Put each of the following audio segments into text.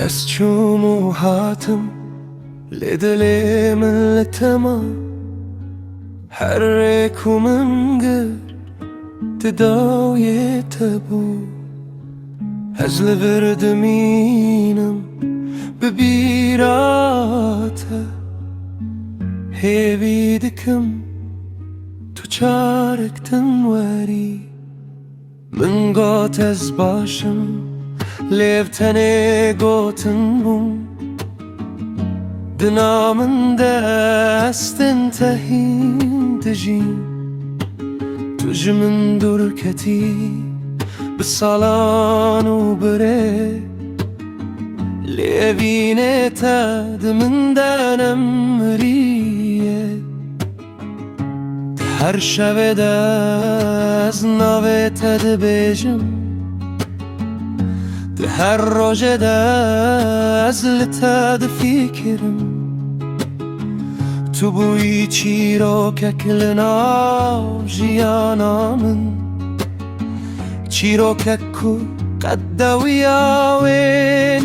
از چوم و هاتم لدلي من التما حركو من قر تداوي تبو هزل برد مينم ببيراته هيبيدكم تشارك تنوري من قوت از باشم ليفتني قوتن بوم دنا من دست انتهين تجين تج من دركتي بالصالان وبري ليبيني تاد من دانم مريه هر شب دست ناوه تد بیجم ده هر روز دست لتد فکرم تو بوی چیروکک لناو جیانا من چیروکک کو قدوی آوینینه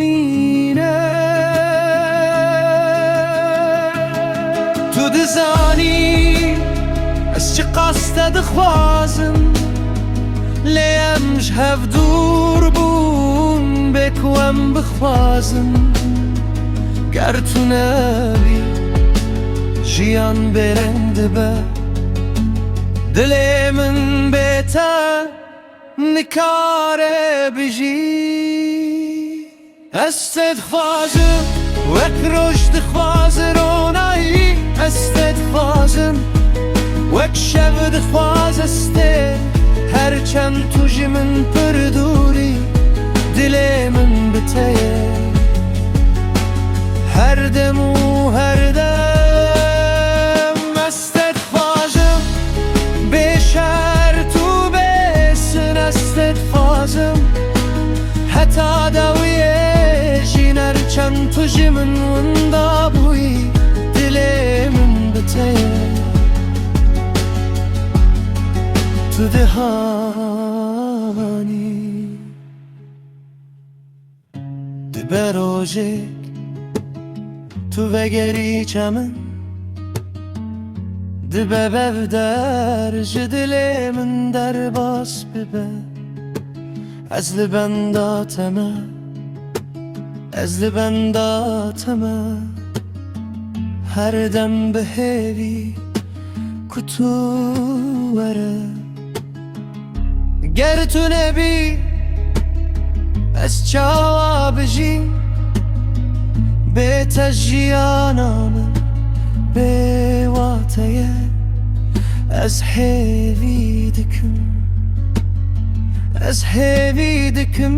تو دزانی از چه قصد دخوازم لیم جهف دور بون بکوم بخوازم گر تو نبی جیان برند به دل من بهتر نکاره بجی استد خوازم وک رشد خواز رونایی استد خوازم وک شب دخواز استه هرچند توش من پر دوری دل من بتیه هر دم و هر دم استد خوازم به شرط و بسن استد خوازم حتی دویه جین هرچند توش من وندا بوی دل من بتیه تو دهانی دبه روژک تو وگری چمن دبه بفدر جدل من در باس ببه از لبنداتمه از لبنداتمه هر دم به هیوی کتو وره گر تو نبی از چاوا بجی به تجیانم به واتیه از هیوی دکم از هیوی دکم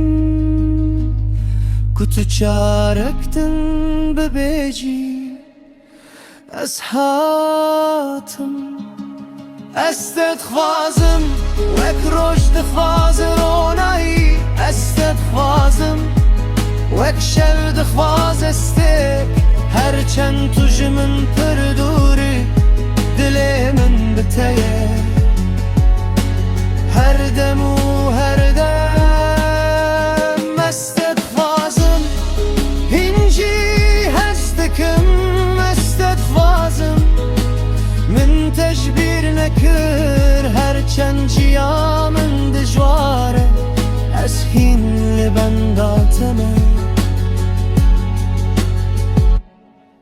کتو چارکتن ببیجی از هاتم استد خوازم وک رشد خواز رونایی استد خوازم وک شب خواز استه هرچند توش من پر دوری دل من بتیه هر دم و هر دم استد خوازم هنجی هستکم استد خوازم من تشبیر نکر هرچند جیا من دجواره از هین لبنداتمه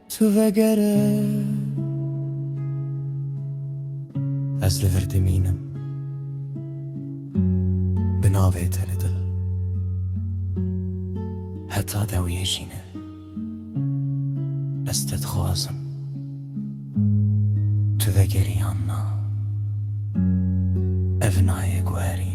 تو وگره از لوردمینم بناوه تردل حتی دویه جینه استد خوازم تو وگری آنا افنای گوهری